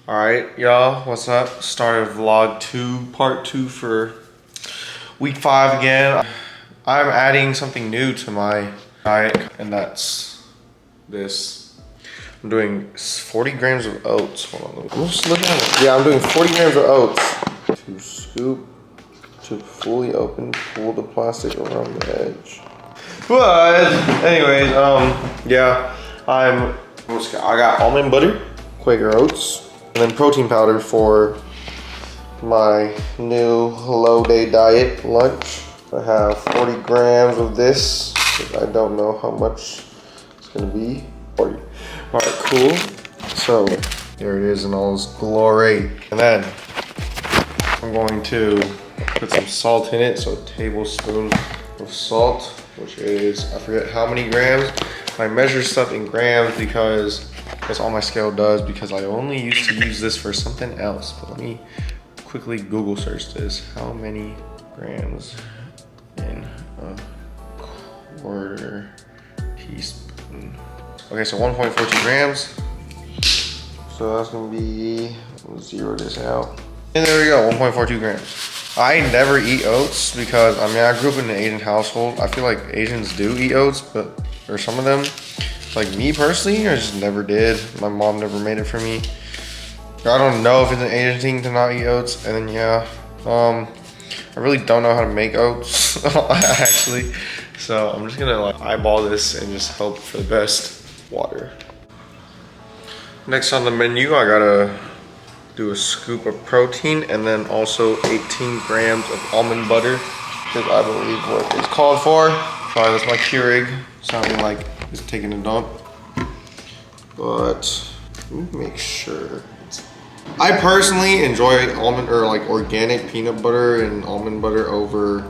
Alright, y'all, what's up? Started vlog 2, part 2 for week 5 again. I'm adding something new to my diet, and that's this. I'm doing 40 grams of oats. Hold on, I'm just looking at it. Yeah, I'm doing 40 grams of oats. To scoop, to fully open, pull the plastic around the edge. But, anyways, yeah, I got almond butter, Quaker oats, and then protein powder for my new low day diet lunch. I have 40 grams of this. I don't know how much it's gonna be. 40. All right, cool. So there it is in all its glory. And then I'm going to put some salt in it. So a tablespoon of salt, which is, I forget how many grams. I measure stuff in grams because that's all my scale does, because I only used to use this for something else. But let me quickly Google search this. How many grams in a quarter teaspoon? Okay, so 1.42 grams. So that's gonna be, let's zero this out. And there we go, 1.42 grams. I never eat oats because, I mean, I grew up in an Asian household. I feel like Asians do eat oats, but, or some of them. Like me personally, I just never did. My mom never made it for me. I don't know if it's an Asian thing to not eat oats. And then yeah, I really don't know how to make oats actually. So I'm just gonna like eyeball this and just hope for the best. Water. Next on the menu, I gotta do a scoop of protein and then also 18 grams of almond butter, because I believe what it's called for. Sorry, that's my Keurig sounding like it's taking a dump. But let me make sure. I personally enjoy almond or like organic peanut butter and almond butter over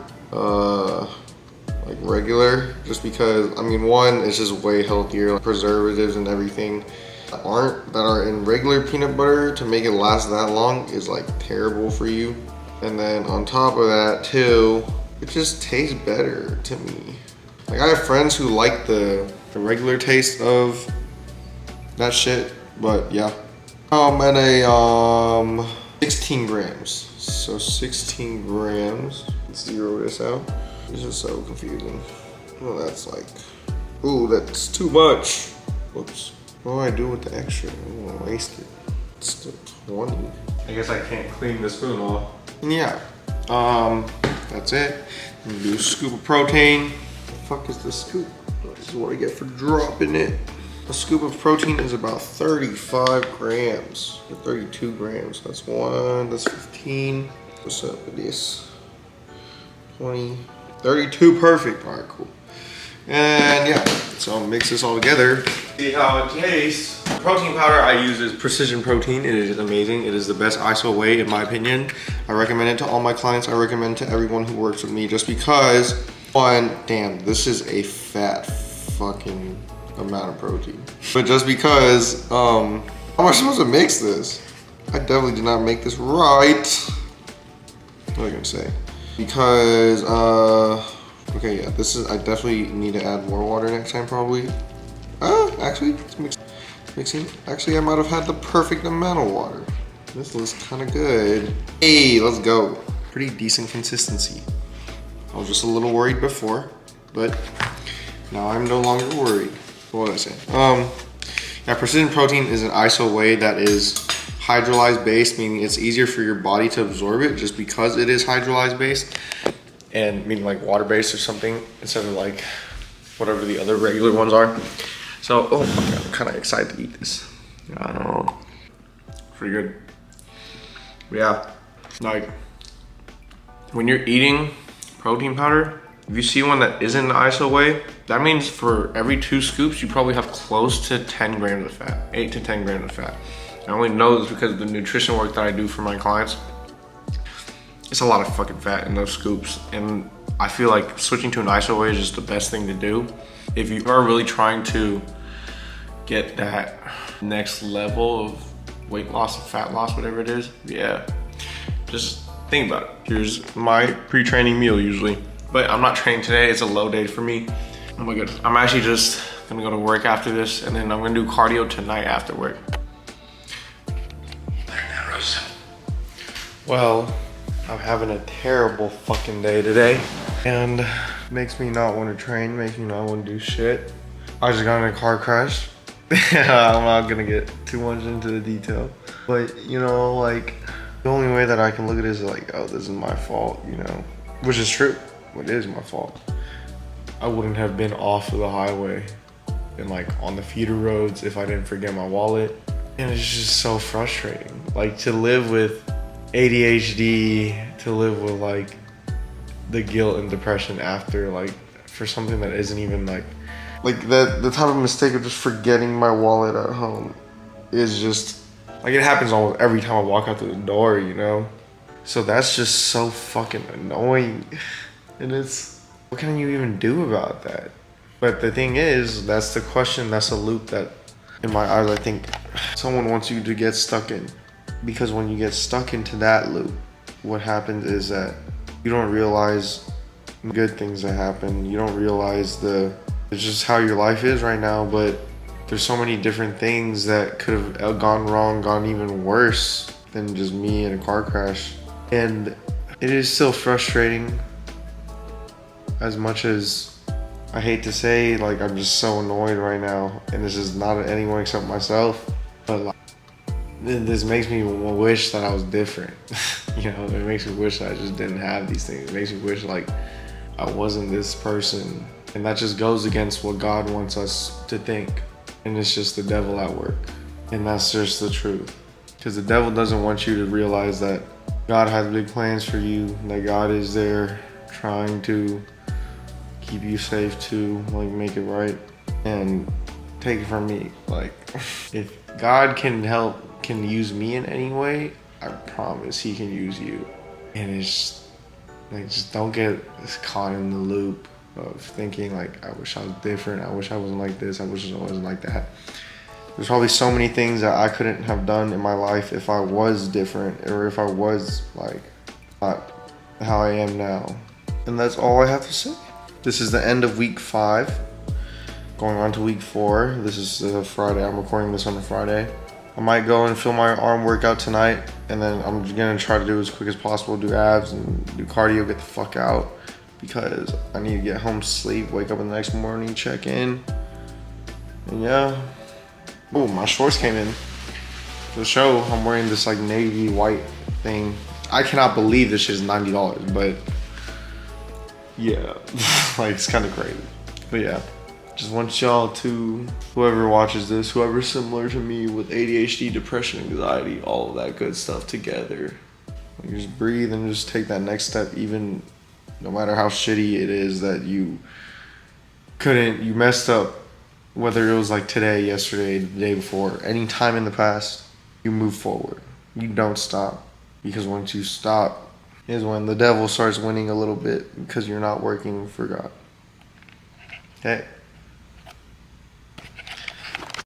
like regular, just because, I mean, one, it's just way healthier, like preservatives and everything that are in regular peanut butter to make it last that long is like terrible for you. And then on top of that too, it just tastes better to me. Like, I have friends who like the regular taste of that shit, but yeah. I'm at a 16 grams. So 16 grams. Let's zero this out. This is so confusing. Well, that's like, ooh, that's too much. Whoops. What do I do with the extra? I'm gonna waste it. It's still 20. I guess I can't clean the spoon off. And yeah, that's it. I'm gonna do a scoop of protein. The fuck is the scoop? This is what I get for dropping it. A scoop of protein is about 35 grams, or 32 grams. That's 1, that's 15. What's up with this? 20, 32, perfect. All right, cool. And yeah, so I'll mix this all together. See how it tastes. The protein powder I use is Precision Protein. It is amazing. It is the best ISO whey in my opinion. I recommend it to all my clients. I recommend to everyone who works with me, just because, one, damn, this is a fat fucking amount of protein. But just because, how am I supposed to mix this? I definitely did not make this right. What am I gonna say? Because, okay, yeah, this is, I definitely need to add more water next time probably. Actually, it's mixing. Actually, I might have had the perfect amount of water. This looks kind of good. Hey, let's go. Pretty decent consistency. I was just a little worried before, but now I'm no longer worried. What was I saying? Yeah, Precision Protein is an ISO whey that is hydrolyzed based, meaning it's easier for your body to absorb it just because it is hydrolyzed based, and meaning like water based or something instead of like whatever the other regular ones are. So, oh my god, I'm kind of excited to eat this. I don't know. Pretty good. But yeah, like when you're eating protein powder, if you see one that isn't an ISO whey, that means for every 2 scoops, you probably have close to 10 grams of fat, 8 to 10 grams of fat. I only know this because of the nutrition work that I do for my clients. It's a lot of fucking fat in those scoops. And I feel like switching to an ISO whey is just the best thing to do. If you are really trying to get that next level of weight loss, fat loss, whatever it is, yeah, just think about it. Here's my pre-training meal usually. But I'm not training today, it's a low day for me. Oh my goodness, I'm actually just gonna go to work after this, and then I'm gonna do cardio tonight after work. Gross. Well, I'm having a terrible fucking day today. And makes me not want to train, makes me not want to do shit. I just got in a car crash. I'm not gonna get too much into the detail. But, you know, like, the only way that I can look at it is like, oh, this is my fault, you know? Which is true. It is my fault. I wouldn't have been off of the highway and like on the feeder roads if I didn't forget my wallet. And it's just so frustrating. Like, to live with ADHD, to live with like the guilt and depression after, like, for something that isn't even like the type of mistake of just forgetting my wallet at home is just like, it happens almost every time I walk out the door, you know? So that's just so fucking annoying. And it's, what can you even do about that? But the thing is, that's the question, that's a loop that, in my eyes, I think someone wants you to get stuck in. Because when you get stuck into that loop, what happens is that you don't realize good things that happen. You don't realize it's just how your life is right now, but there's so many different things that could have gone wrong, gone even worse than just me in a car crash. And it is still frustrating, as much as I hate to say, like, I'm just so annoyed right now, and this is not anyone except myself, but like, this makes me wish that I was different. You know, it makes me wish that I just didn't have these things. It makes me wish like I wasn't this person. And that just goes against what God wants us to think. And it's just the devil at work. And that's just the truth. Because the devil doesn't want you to realize that God has big plans for you, that God is there trying to keep you safe to like make it right. And take it from me, like, if God can use me in any way, I promise he can use you. And it's like, just don't get caught in the loop of thinking like, I wish I was different, I wish I wasn't like this, I wish I wasn't like that. There's probably so many things that I couldn't have done in my life if I was different, or if I was like not how I am now. And that's all I have to say. This is the end of week 5, going on to week 4. This is Friday. I'm recording this on a Friday. I might go and film my arm workout tonight, and then I'm gonna try to do as quick as possible, do abs and do cardio, get the fuck out, because I need to get home, sleep, wake up in the next morning, check in, and yeah. Oh, my shorts came in. For the show, I'm wearing this like navy white thing. I cannot believe this shit is $90, but yeah, like, it's kind of crazy. But yeah, just want y'all to, whoever watches this, whoever's similar to me with ADHD, depression, anxiety, all of that good stuff together, like, just breathe and just take that next step, even no matter how shitty it is that you messed up, whether it was like today, yesterday, the day before, any time in the past, you move forward. You don't stop, because once you stop is when the devil starts winning a little bit, because you're not working for God. Okay?